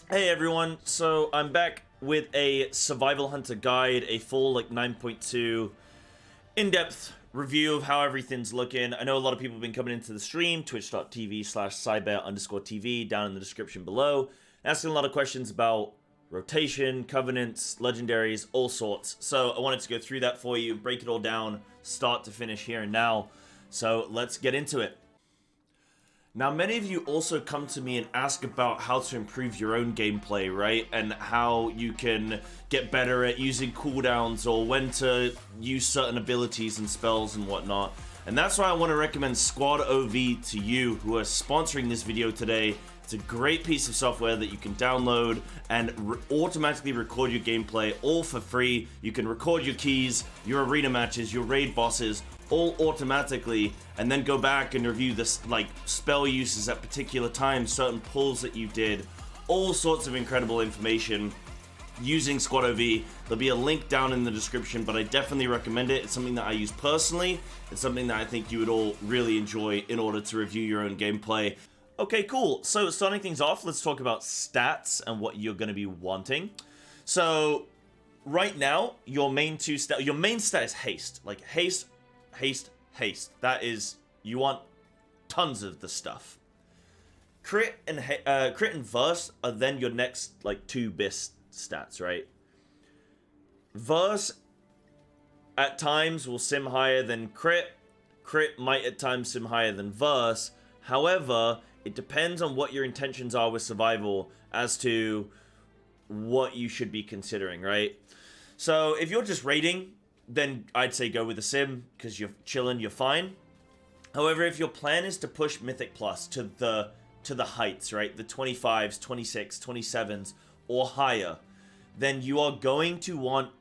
Hey everyone, so I'm back with a Survival Hunter guide, a full 9.2 in-depth review of how everything's looking. I know a lot of people have been coming into the stream, twitch.tv/cybear_TV, down in the description below, asking a lot of questions about rotation, covenants, legendaries, all sorts. So I wanted to go through that for you, break it all down, start to finish here and now. So let's get into it. Now, many of you also come to me and ask about how to improve your own gameplay, right? And how you can get better at using cooldowns or when to use certain abilities and spells and whatnot. And that's why I want to recommend SquadOV to you who are sponsoring this video today. It's a great piece of software that you can download and automatically record your gameplay all for free. You can record your keys, your arena matches, your raid bosses, all automatically, and then go back and review this spell uses at particular times, certain pulls that you did, all sorts of incredible information using SquadOV. There'll be a link down in the description, but I definitely recommend it. It's something that I use personally. It's something that I think you would all really enjoy in order to review your own gameplay. Okay, cool. So starting things off, let's talk about stats and what you're going to be wanting. So right now, your main stat is haste. Like haste. That is, you want tons of the stuff. Crit and verse are then your next two best stats, right? Verse at times will sim higher than crit. Crit might at times sim higher than verse. However, it depends on what your intentions are with survival as to what you should be considering, right? So if you're just raiding, then I'd say go with the sim, because you're chilling, you're fine. However, if your plan is to push Mythic Plus to the heights, right, the 25s, 26, 27s, or higher, then you are going to want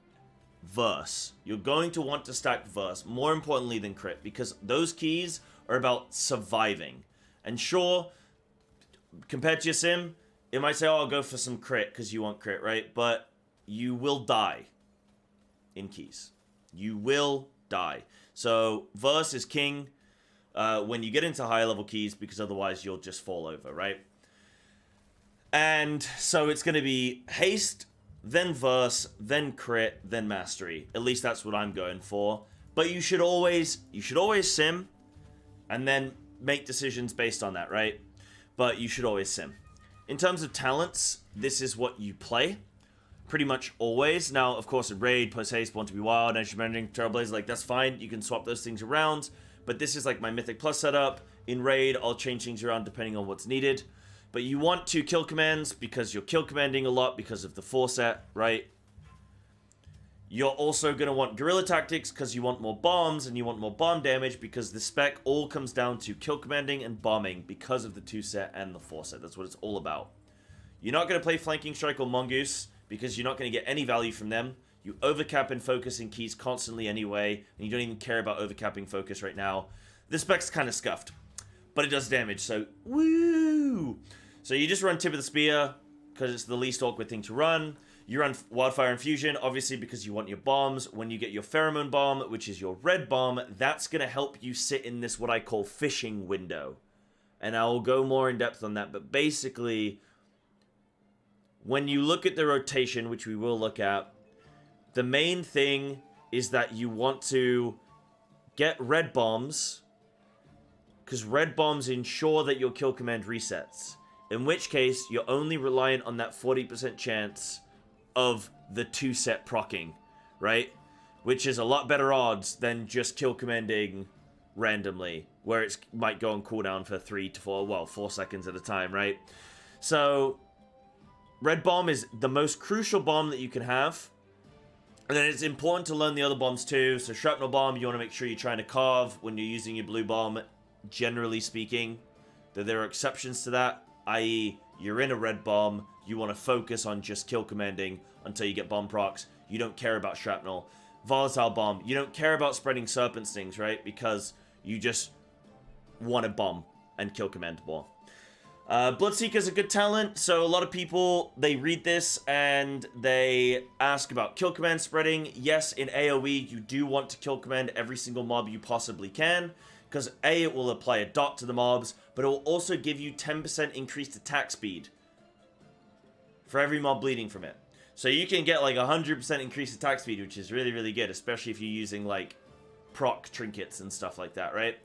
verse. You're going to want to stack verse, more importantly than crit, because those keys are about surviving. And sure, compared to your sim, it might say, oh, I'll go for some crit, because you want crit, right? But you will die in keys. You will die. So verse is king when you get into higher level keys, because otherwise you'll just fall over, right? And so it's going to be haste, then verse, then crit, then mastery. At least that's what I'm going for. But you should always sim and then make decisions based on that, right? But you should always sim. In terms of talents, this is what you play pretty much always. Now, of course, in Raid, Post Haste, Born to be Wild, Energy Bending, Trailblazer, that's fine. You can swap those things around. But this is my Mythic Plus setup. In Raid, I'll change things around depending on what's needed. But you want to kill commands because you're kill commanding a lot because of the 4-set, right? You're also going to want Guerrilla Tactics because you want more bombs and you want more bomb damage, because the spec all comes down to kill commanding and bombing because of the 2-set and the 4-set. That's what it's all about. You're not going to play Flanking Strike or Mongoose, because you're not going to get any value from them. You overcap and focus in keys constantly anyway, and you don't even care about overcapping focus right now. This spec's kind of scuffed, but it does damage, so woo! So you just run Tip of the Spear, because it's the least awkward thing to run. You run Wildfire Infusion, obviously because you want your bombs. When you get your Pheromone Bomb, which is your red bomb, that's going to help you sit in this what I call fishing window. And I will go more in depth on that, but basically, when you look at the rotation, which we will look at, the main thing is that you want to get red bombs, because red bombs ensure that your kill command resets. In which case, you're only reliant on that 40% chance of the 2-set proccing, right? Which is a lot better odds than just kill commanding randomly, where it might go on cooldown for 4 seconds at a time, right? So red bomb is the most crucial bomb that you can have. And then it's important to learn the other bombs too. So shrapnel bomb, you want to make sure you're trying to carve when you're using your blue bomb, generally speaking. Though there are exceptions to that, i.e. you're in a red bomb, you want to focus on just kill commanding until you get bomb procs. You don't care about shrapnel. Volatile bomb, you don't care about spreading serpent stings, right? Because you just want to bomb and kill command more. Bloodseeker is a good talent, so a lot of people, they read this and they ask about kill command spreading. Yes, in AoE, you do want to kill command every single mob you possibly can, because A, it will apply a dot to the mobs, but it will also give you 10% increased attack speed. for every mob bleeding from it. So you can get like 100% increased attack speed, which is really, really good, especially if you're using like proc trinkets and stuff like that, right?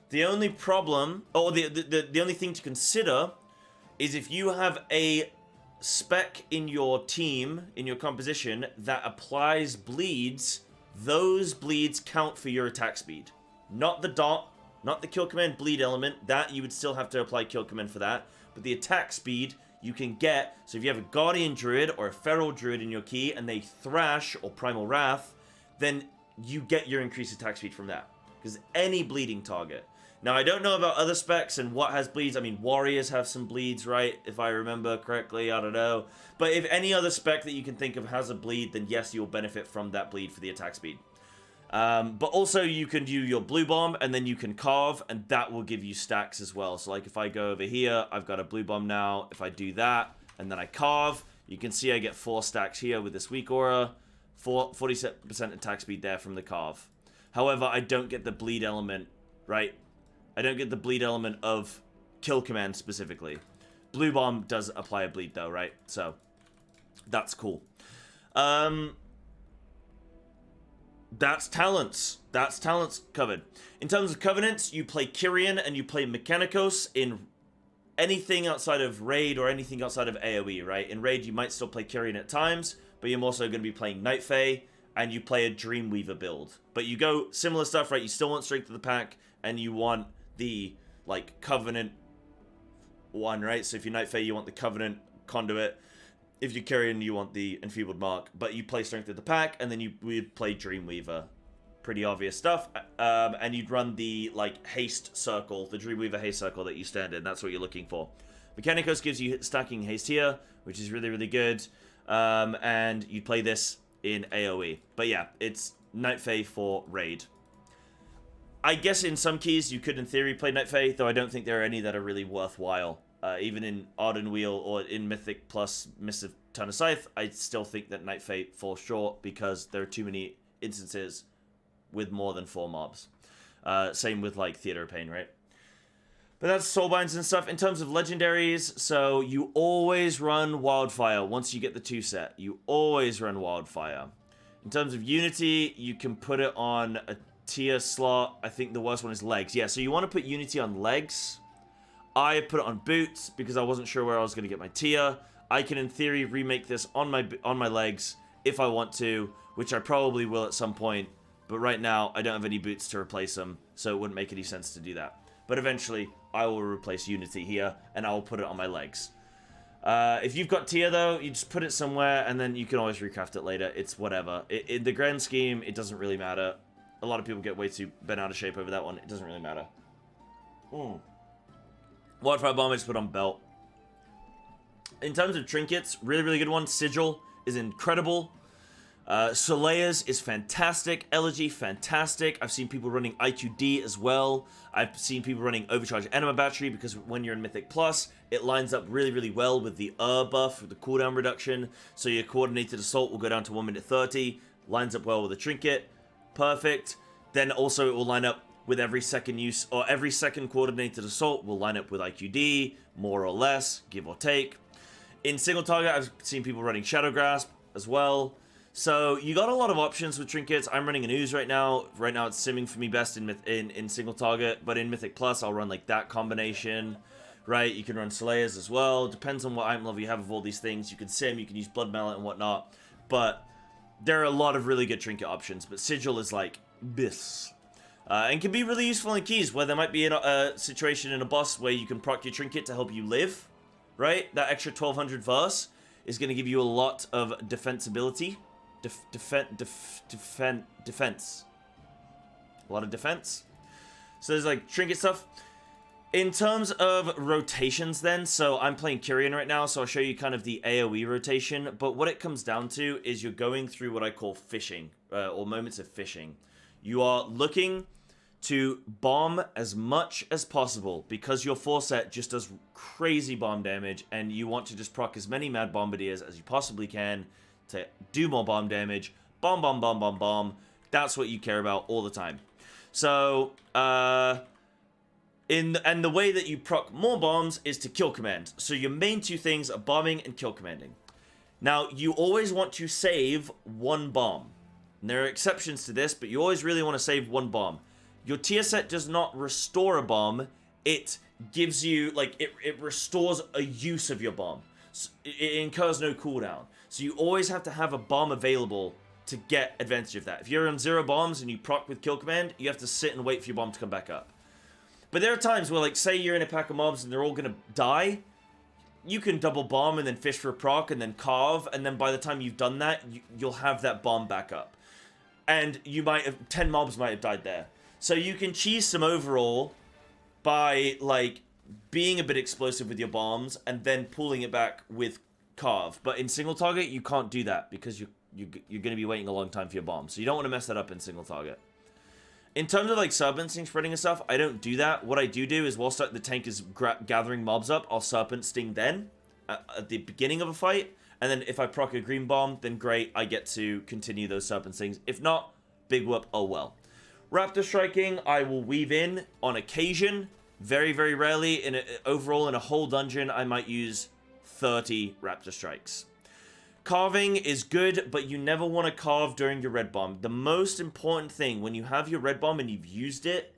The only problem, or the only thing to consider is if you have a spec in your team, in your composition, that applies bleeds, those bleeds count for your attack speed. Not the dot, not the kill command bleed element, that you would still have to apply kill command for that, but the attack speed you can get. So if you have a Guardian Druid or a Feral Druid in your key and they Thrash or Primal Wrath, then you get your increased attack speed from that. Because any bleeding target. Now, I don't know about other specs and what has bleeds. I mean, Warriors have some bleeds, right? If I remember correctly, I don't know. But if any other spec that you can think of has a bleed, then yes, you'll benefit from that bleed for the attack speed. But also, you can do your Blue Bomb, and then you can carve, and that will give you stacks as well. So, like, if I go over here, I've got a Blue Bomb now. If I do that, and then I carve, you can see I get 4 stacks here with this weak aura. 40% attack speed there from the carve. However, I don't get the bleed element, right? I don't get the bleed element of kill command specifically. Blue Bomb does apply a bleed though, right? So, that's cool. That's talents. That's talents covered. In terms of covenants, you play Kyrian and you play Mechanicos in anything outside of Raid or anything outside of AoE, right? In Raid, you might still play Kyrian at times, but you're also going to be playing Night Fae, and you play a Dreamweaver build. But you go similar stuff, right? You still want Strength of the Pack, and you want the, like, Covenant one, right? So if you're Night Fae, you want the Covenant Conduit. If you're Kyrian, you want the Enfeebled Mark. But you play Strength of the Pack, and then you would play Dreamweaver. Pretty obvious stuff. And you'd run the, like, Haste Circle, the Dreamweaver Haste Circle that you stand in. That's what you're looking for. Mechanicos gives you stacking Haste here, which is really, really good. And you play this in AoE. But yeah, it's Night Fae for Raid. I guess in some keys you could in theory play Night Fae, though I don't think there are any that are really worthwhile. Even in Arden Wheel or in Mythic plus Missive Ton of Scythe, I still think that Night Fae falls short because there are too many instances with more than 4 mobs. Same with like Theater of Pain, right? But that's Soulbinds and stuff. In terms of Legendaries, so you always run Wildfire once you get the 2 set. You always run Wildfire. In terms of Unity, you can put it on a tier slot. I think the worst one is Legs. Yeah, so you want to put Unity on Legs. I put it on Boots because I wasn't sure where I was going to get my tier. I can, in theory, remake this on my Legs if I want to, which I probably will at some point. But right now, I don't have any Boots to replace them, so it wouldn't make any sense to do that. But eventually, I will replace Unity here, and I will put it on my Legs. If you've got tier, though, you just put it somewhere, and then you can always recraft it later. It's whatever. In the grand scheme, it doesn't really matter. A lot of people get way too bent out of shape over that one. It doesn't really matter. Wildfire Bomb I just put on Belt. In terms of trinkets, really, really good one. Sigil is incredible. Solea's is fantastic. Elegy, fantastic. I've seen people running IQD as well. I've seen people running Overcharge Enema Battery because when you're in Mythic Plus, it lines up really, really well with the buff, with the cooldown reduction. So your Coordinated Assault will go down to 1 minute 30. Lines up well with the trinket. Perfect. Then also it will line up with every second use, or every second Coordinated Assault will line up with IQD, more or less, give or take. In single target, I've seen people running Shadow Grasp as well. So you got a lot of options with trinkets. I'm running an Ooze right now. Right now it's simming for me best in single target, but in Mythic Plus I'll run like that combination, right? You can run Slayers as well. Depends on what item level you have of all these things. You can sim, you can use Blood Mallet and whatnot, but there are a lot of really good trinket options. But Sigil is like this, and can be really useful in keys where there might be a situation in a boss where you can proc your trinket to help you live, right? That extra 1200 verse is going to give you a lot of defensibility. Defense. A lot of defense. So there's like trinket stuff. In terms of rotations then, so I'm playing Kyrian right now, so I'll show you kind of the AOE rotation, but what it comes down to is you're going through what I call fishing, or moments of fishing. You are looking to bomb as much as possible because your 4 set just does crazy bomb damage, and you want to just proc as many Mad Bombardiers as you possibly can to do more bomb damage. Bomb, bomb, bomb, bomb, bomb. That's what you care about all the time. So, And the way that you proc more bombs is to kill command. So your main two things are bombing and kill commanding. Now, you always want to save one bomb. And there are exceptions to this, but you always really want to save one bomb. Your tier set does not restore a bomb. It gives you, like, it restores a use of your bomb. So it incurs no cooldown. So you always have to have a bomb available to get advantage of that. If you're on 0 bombs and you proc with kill command, you have to sit and wait for your bomb to come back up. But there are times where, like, say you're in a pack of mobs and they're all going to die. You can double bomb and then fish for a proc and then carve. And then by the time you've done that, you'll have that bomb back up. And you might have, 10 mobs might have died there. So you can cheese some overall by, like, being a bit explosive with your bombs and then pulling it back with carve. But in single target, you can't do that because you're going to be waiting a long time for your bomb. So you don't want to mess that up in single target. In terms of, like, Serpent Sting spreading and stuff, I don't do that. What I do is whilst the tank is gathering mobs up, I'll Serpent Sting then at the beginning of a fight. And then if I proc a green bomb, then great, I get to continue those Serpent Stings. If not, big whoop, oh well. Raptor Striking, I will weave in on occasion. Very, very rarely. Overall, in a whole dungeon, I might use 30 Raptor Strikes. Carving is good, but you never want to carve during your red bomb. The most important thing, when you have your red bomb and you've used it,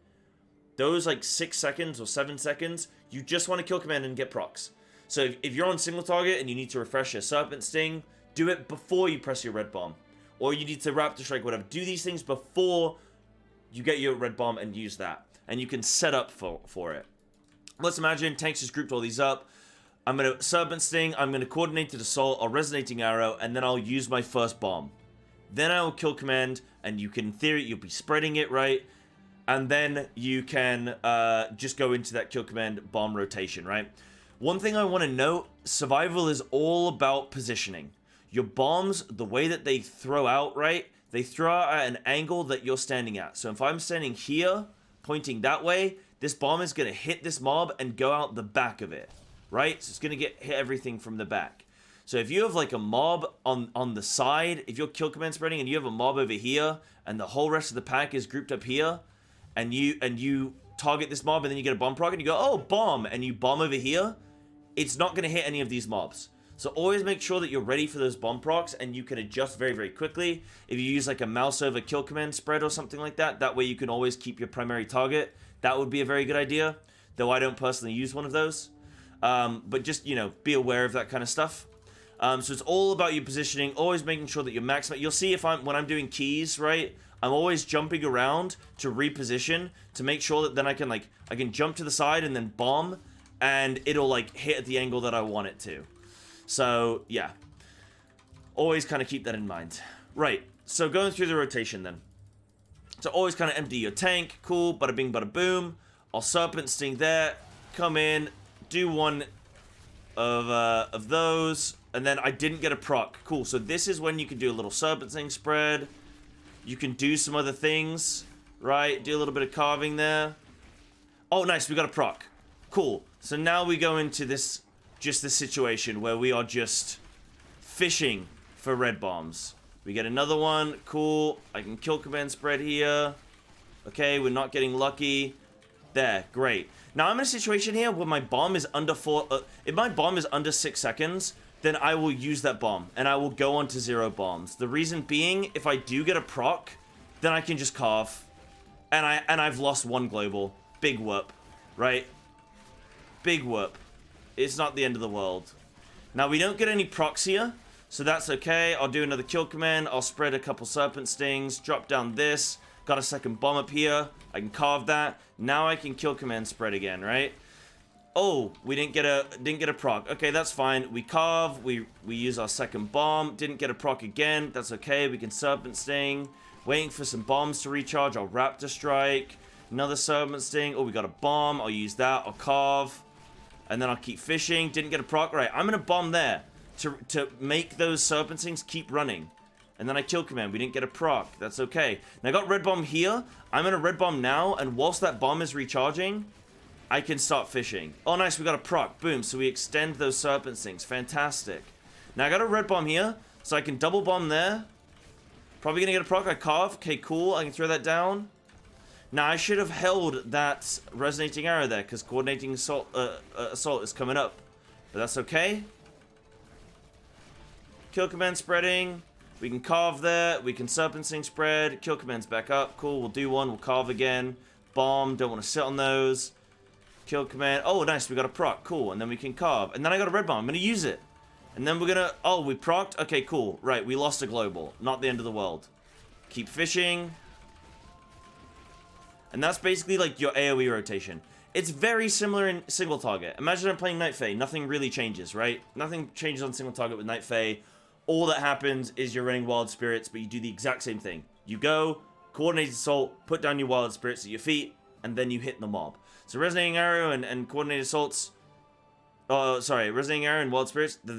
those like 6 seconds or 7 seconds, you just want to kill command and get procs. So if you're on single target and you need to refresh your Serpent Sting, do it before you press your red bomb. Or you need to Raptor Strike, whatever. Do these things before you get your red bomb and use that. And you can set up for it. Let's imagine tanks just grouped all these up. I'm going to Serpent Sting, I'm going to Coordinated Assault, I'll Resonating Arrow, and then I'll use my first bomb. Then I will kill command, and you can, in theory, you'll be spreading it, right? And then you can just go into that kill command bomb rotation, right? One thing I want to note, survival is all about positioning. Your bombs, the way that they throw out, right? They throw out at an angle that you're standing at. So if I'm standing here, pointing that way, this bomb is going to hit this mob and go out the back of it. Right? So it's going to hit everything from the back. So if you have like a mob on the side, if you're kill command spreading and you have a mob over here and the whole rest of the pack is grouped up here and you target this mob and then you get a bomb proc and you go, oh, bomb, and you bomb over here, it's not going to hit any of these mobs. So always make sure that you're ready for those bomb procs and you can adjust very, very quickly. If you use like a mouse over kill command spread or something like that, that way you can always keep your primary target. That would be a very good idea, though I don't personally use one of those. But just, you know, be aware of that kind of stuff. So it's all about your positioning, always making sure that you're maximizing. You'll see when I'm doing keys, right? I'm always jumping around to reposition to make sure that then I can jump to the side and then bomb and it'll like hit at the angle that I want it to. So yeah, always kind of keep that in mind. Right, so going through the rotation then. So always kind of empty your tank, cool, bada bing, bada boom. I'll Serpent Sting there, come in, do one of those, and then I didn't get a proc. Cool, so this is when you can do a little Serpent Sting spread. You can do some other things, right? Do a little bit of carving there. Oh, nice, we got a proc. Cool, so now we go into this situation where we are just fishing for red bombs. We get another one, cool. I can kill command spread here. Okay, we're not getting lucky. There, great. Now I'm in a situation here where my bomb is under if my bomb is under 6 seconds, then I will use that bomb and I will go on to 0 bombs. The reason being, if I do get a proc, then I can just carve, and I've lost 1 global. Big whoop, right? Big whoop. It's not the end of the world. Now we don't get any procs here, so that's okay. I'll do another kill command. I'll spread a couple Serpent Stings, drop down this. Got a second bomb up here. I can carve that. Now I can kill command spread again, right? Oh, we didn't get a proc. Okay, that's fine. We carve. We use our second bomb. Didn't get a proc again. That's okay. We can Serpent Sting. Waiting for some bombs to recharge. I'll Raptor Strike. Another Serpent Sting. Oh, we got a bomb. I'll use that. I'll carve. And then I'll keep fishing. Didn't get a proc. Right, I'm gonna bomb there to make those Serpent Stings keep running. And then I kill command. We didn't get a proc. That's okay. Now I got red bomb here. I'm gonna red bomb now, and whilst that bomb is recharging, I can start fishing. Oh, nice. We got a proc. Boom. So we extend those Serpent Stings. Fantastic. Now I got a red bomb here, so I can double bomb there. Probably gonna get a proc. I carve. Okay, cool. I can throw that down. Now, I should have held that resonating arrow there, because coordinating assault is coming up. But that's okay. Kill command spreading. We can carve there. We can serpent sting spread. Kill command's back up. Cool, we'll do one. We'll carve again. Bomb, don't want to sit on those. Kill command. Oh, nice, we got a proc. Cool, and then we can carve. And then I got a red bomb. I'm going to use it. And then we're going to... Oh, we procced? Okay, cool. Right, we lost a global. Not the end of the world. Keep fishing. And that's basically like your AOE rotation. It's very similar in single target. Imagine I'm playing Night Fae. Nothing really changes, right? Nothing changes on single target with Night Fae. All that happens is you're running Wild Spirits, but you do the exact same thing. You go, coordinated assault, put down your Wild Spirits at your feet, and then you hit the mob. So Resonating Arrow and coordinated assaults... Resonating Arrow and Wild Spirits, they're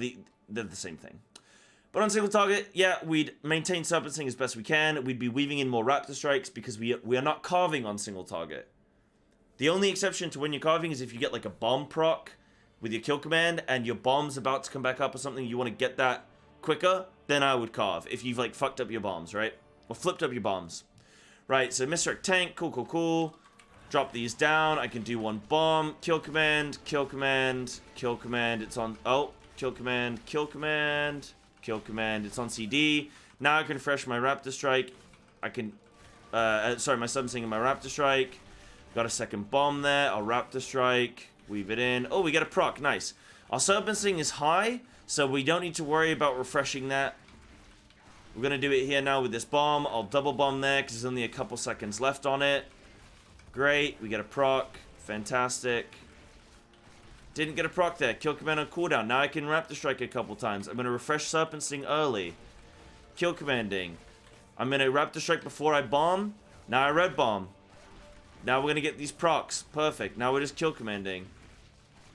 the same thing. But on single target, yeah, we'd maintain Serpent Sting as best we can. We'd be weaving in more Raptor Strikes because we are not carving on single target. The only exception to when you're carving is if you get like a bomb proc with your kill command and your bomb's about to come back up or something, you want to get that quicker, then I would carve. If you've like fucked up your bombs, right? Or flipped up your bombs. Right, so Misdirect Tank, cool. Drop these down. I can do one bomb. Kill command, kill command, kill command. It's on... Oh, kill command, kill command, kill command. It's on CD. Now I can refresh my Raptor Strike. I can... my Serpent Sting and my Raptor Strike. Got a second bomb there. I'll Raptor Strike. Weave it in. Oh, we get a proc. Nice. Our Serpent Sting is high, so we don't need to worry about refreshing that. We're going to do it here now with this bomb. I'll double bomb there because there's only a couple seconds left on it. Great. We get a proc. Fantastic. Didn't get a proc there. Kill command on cooldown. Now I can Raptor Strike a couple times. I'm going to refresh Serpent Sting early. Kill commanding. I'm going to Raptor Strike before I bomb. Now I red bomb. Now we're going to get these procs. Perfect. Now we're just kill commanding.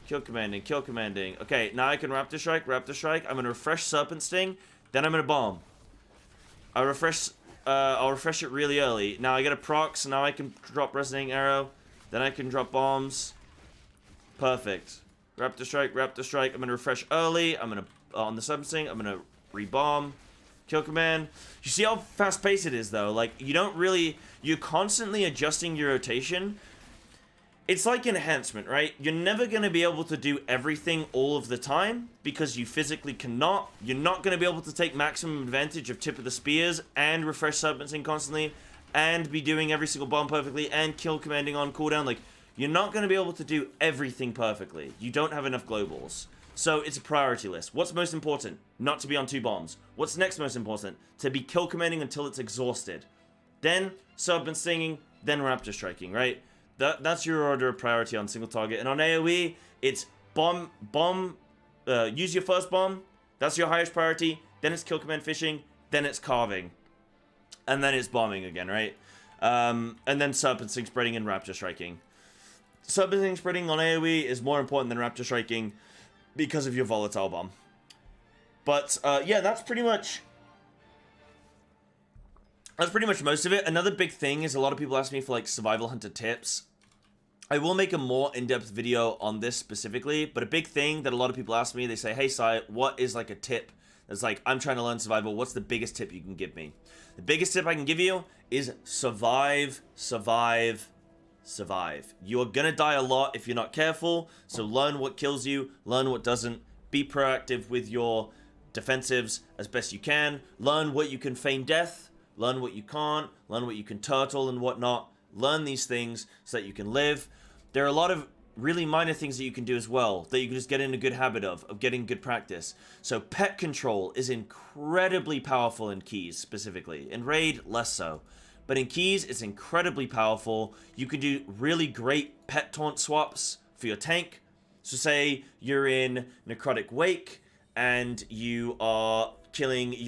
Kill commanding. Kill commanding. Okay, now I can Raptor Strike. Raptor Strike. I'm going to refresh Serpent Sting. Then I'm going to bomb. I'll refresh it really early. Now I get a proc, so now I can drop Resonating Arrow. Then I can drop bombs. Perfect. Raptor Strike, Raptor Strike. I'm going to refresh early. I'm going to, on the Serpent Sting, I'm going to re-bomb. Kill command. You see how fast-paced it is, though? Like, you don't really... You're constantly adjusting your rotation. It's like enhancement, right? You're never going to be able to do everything all of the time because you physically cannot. You're not going to be able to take maximum advantage of Tip of the Spears and refresh Serpent Sting constantly and be doing every single bomb perfectly and kill commanding on cooldown. Like, you're not going to be able to do everything perfectly. You don't have enough globals. So it's a priority list. What's most important? Not to be on 2 bombs. What's next most important? To be kill commanding until it's exhausted. Then Serpent Stinging, then Raptor Striking, right? That's your order of priority on single target. And on AoE, it's use your first bomb. That's your highest priority. Then it's kill command fishing. Then it's carving. And then it's bombing again, right? And then Serpent Sting spreading and Raptor Striking. Serpent Sting spreading on AoE is more important than Raptor Striking because of your volatile bomb. But, yeah, that's pretty much most of it. Another big thing is a lot of people ask me for, like, Survival Hunter tips. I will make a more in-depth video on this specifically, but a big thing that a lot of people ask me, they say, hey, Sai, what is, like, a tip that's like, I'm trying to learn survival. What's the biggest tip you can give me? The biggest tip I can give you is survive, survive, survive. You're gonna die a lot if you're not careful, so learn what kills you, learn what doesn't, be proactive with your defensives as best you can, learn what you can feign death, learn what you can't, learn what you can turtle and whatnot, learn these things so that you can live. There are a lot of really minor things that you can do as well, that you can just get in a good habit of getting good practice. So pet control is incredibly powerful in Keys specifically. In Raid, less so. But in Keys, it's incredibly powerful. You can do really great pet taunt swaps for your tank. So say you're in Necrotic Wake, and you're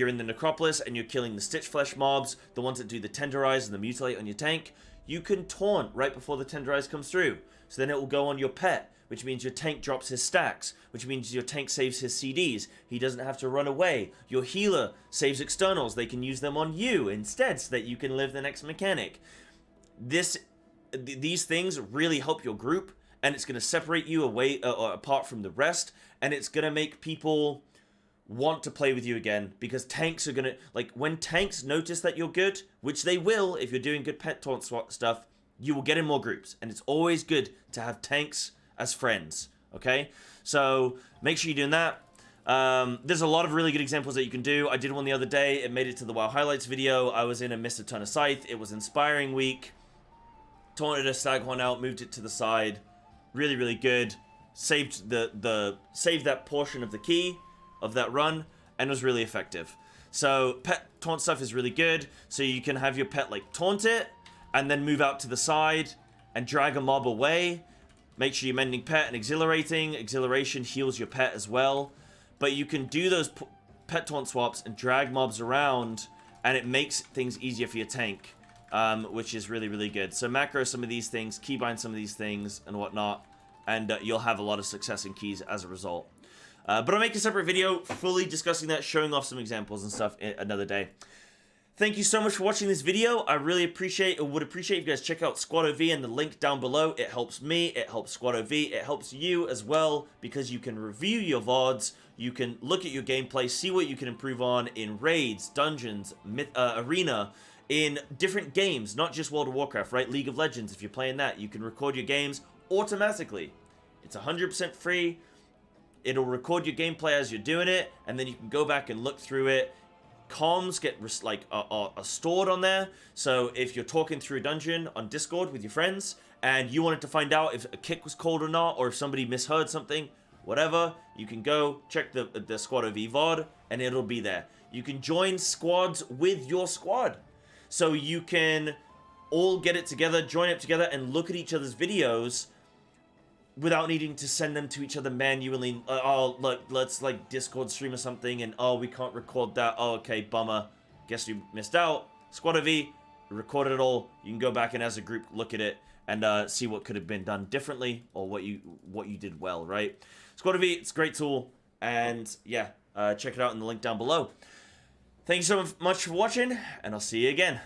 in the Necropolis, and you're killing the Stitch Flesh mobs, the ones that do the Tenderize and the Mutilate on your tank. You can taunt right before the Tenderize comes through. So then it will go on your pet, which means your tank drops his stacks, which means your tank saves his CDs. He doesn't have to run away. Your healer saves externals. They can use them on you instead so that you can live the next mechanic. These things really help your group, and it's going to separate you away or apart from the rest, and it's going to make people want to play with you again, because tanks are going to, like, when tanks notice that you're good, which they will if you're doing good pet taunt stuff, you will get in more groups, and it's always good to have tanks as friends, okay? So make sure you're doing that. There's a lot of really good examples that you can do. I did one the other day. It made it to the WoW highlights video. I was in a Mr. Ton of Scythe. It was inspiring week. Taunted a Staghorn out, moved it to the side. Really, really good. Saved saved that portion of the key of that run, and was really effective. So pet taunt stuff is really good. So you can have your pet like taunt it, and then move out to the side and drag a mob away. Make sure you're mending pet and exhilarating. Exhilaration heals your pet as well. But you can do those pet taunt swaps and drag mobs around, and it makes things easier for your tank, which is really, really good. So macro some of these things, keybind some of these things, and whatnot, and you'll have a lot of success in keys as a result. But I'll make a separate video fully discussing that, showing off some examples and stuff another day. Thank you so much for watching this video. I really would appreciate if you guys check out SquadOV and the link down below. It helps me, it helps SquadOV, it helps you as well, because you can review your VODs, you can look at your gameplay, see what you can improve on in raids, dungeons, arena, in different games, not just World of Warcraft, right? League of Legends, if you're playing that, you can record your games automatically. It's 100% free. It'll record your gameplay as you're doing it, and then you can go back and look through it. Comms get are stored on there, so if you're talking through a dungeon on Discord with your friends and you wanted to find out if a kick was called or not, or if somebody misheard something, whatever, you can go check the SquadOV VOD and it'll be there. You can join squads with your squad, so you can all get it together, join it together, and look at each other's videos without needing to send them to each other manually. Oh, look, let's like Discord stream or something, and oh, we can't record that. Oh, okay, bummer. Guess you missed out. SquadOV, recorded it all. You can go back and as a group look at it and see what could have been done differently, or what you did well, right? SquadOV, it's a great tool, and yeah, check it out in the link down below. Thank you so much for watching, and I'll see you again.